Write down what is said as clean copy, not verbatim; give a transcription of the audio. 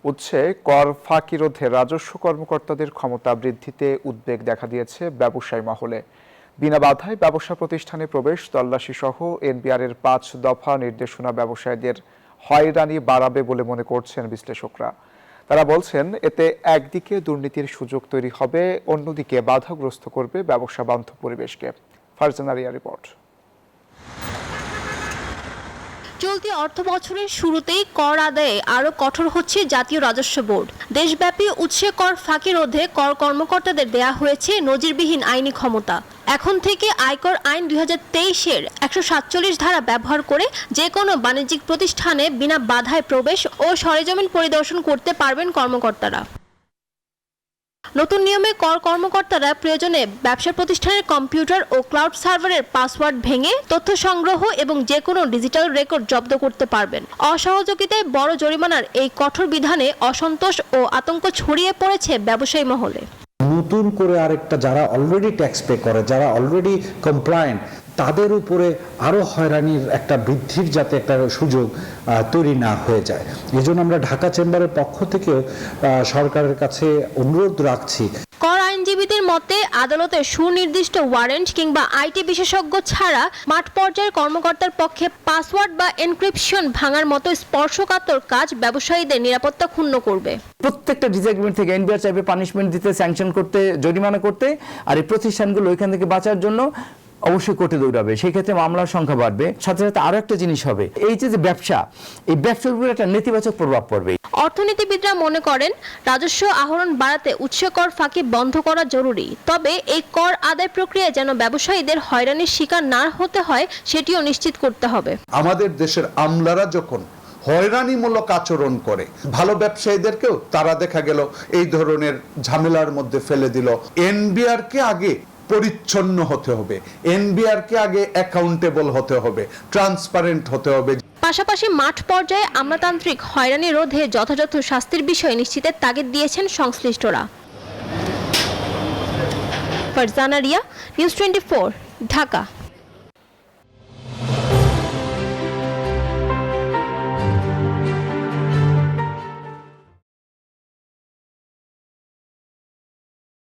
উৎসে কর ফাঁকি রোধে রাজস্ব কর্মকর্তাদের ক্ষমতা বৃদ্ধিতে উদ্বেগ দেখা দিয়েছে ব্যবসায়ী মহলে। বিনা বাধায় ব্যবসা প্রতিষ্ঠানে প্রবেশ, তল্লাশি সহ এনবিআরের ৫ দফা নির্দেশনা ব্যবসায়ীদের হয়রানি বাড়াবে বলে মনে করছেন বিশ্লেষকরা। তারা বলছেন, এতে একদিকে দুর্নীতির সুযোগ তৈরি হবে, অন্যদিকে বাধাগ্রস্ত করবে ব্যবসা বান্ধব পরিবেশকে। ফারজানা রিয়া রিপোর্ট। চলতি অর্থ বছরের শুরুতেই কর আদায়ে আরও কঠোর হচ্ছে জাতীয় রাজস্ব বোর্ড। দেশব্যাপী উৎসে কর ফাঁকি রোধে কর কর্মকর্তাদের দেয়া হয়েছে নজিরবিহীন আইনি ক্ষমতা। এখন থেকে আয়কর আইন ২০২৩-এর ১৪৭ ধারা ব্যবহার করে যে কোনো বাণিজ্যিক প্রতিষ্ঠানে বিনা বাধায় প্রবেশ ও সরেজমিন পরিদর্শন করতে পারবেন কর্মকর্তারা। নতুন নিয়মে কর কর্মকর্তারা প্রয়োজনে ব্যবসা প্রতিষ্ঠানের কম্পিউটার ও ক্লাউড সার্ভারের পাসওয়ার্ড ভেঙে তথ্য সংগ্রহ এবং যে কোনো ডিজিটাল রেকর্ড জব্দ করতে পারবেন। অসহযোগিতায় বড় জরিমানার এই কঠোর বিধানে অসন্তোষ ও আতঙ্ক ছড়িয়ে পড়েছে ব্যবসায়ী মহলে। নতুন করে আরেকটা যারা অলরেডি ট্যাক্স পে করে, যারা অলরেডি কমপ্লায়েন্ট, তাদের উপরে আরো হয়রানির একটা বৃদ্ধির যাতে একটা সুযোগ তৈরি না হয়ে যায়। এজন্য আমরা ঢাকা চেম্বারের পক্ষ থেকেও সরকারের কাছে অনুরোধ রাখছি। কর আইনজীবীদের মতে আদালতে সুনির্দিষ্ট ওয়ারেন্ট কিংবা আইটি বিশেষজ্ঞ ছাড়া মাঠ পর্যায়ের কর্মকর্তার পক্ষে পাসওয়ার্ড বা এনক্রিপশন ভাঙার মতো স্পর্শকাতর কাজ ব্যবসায়ীদের নিরাপত্তা ক্ষুণ্ণ করবে। প্রত্যেকটা ডিসএগ্রিমেন্ট থেকে এনবিআর চাইবে পানিশমেন্ট দিতে, স্যাংশন করতে, জরিমানা করতে, আর এই প্রতিষ্ঠানগুলো এখান থেকে বাঁচার জন্য অবশ্যই কোর্টে দৌড়াবে। সেই ক্ষেত্রে মামলার সংখ্যা বাড়বে। সাথে সাথে আরো একটা জিনিস হবে, এই যে ব্যবসা, এই ব্যবসার উপর একটা নেতিবাচক প্রভাব পড়বে। অর্থনীতিবিদরা মনে করেন, রাজস্ব আহরণ বাড়াতে উৎস কর ফাঁকি বন্ধ করা জরুরি। তবে এই কর আদায় প্রক্রিয়ায় যেন ব্যবসায়ীদের হয়রানির শিকার না হতে হয়, সেটিও নিশ্চিত করতে হবে। আমাদের দেশের আমলারা যখন হয়রানিমূলক আচরণ করে, ভালো ব্যবসায়ীদেরকেও তারা দেখা গেল এই ধরনের ঝামেলার মধ্যে ফেলে দিল। এনবিআর কে আগে পরিচ্ছন্ন হতে হবে, এনবিআর কে আগে অ্যাকাউন্টেবল হতে হবে, ট্রান্সপারেন্ট হতে হবে। পাশাপাশি মাঠ পর্যায়ে আমলাতান্ত্রিক হয়রানি রোধে যথাযথ শাস্তির বিষয় নিশ্চিতের তাগিদ দিয়েছেন সংশ্লিষ্টরা। ফারজানা রিয়া, নিউজ 24, ঢাকা।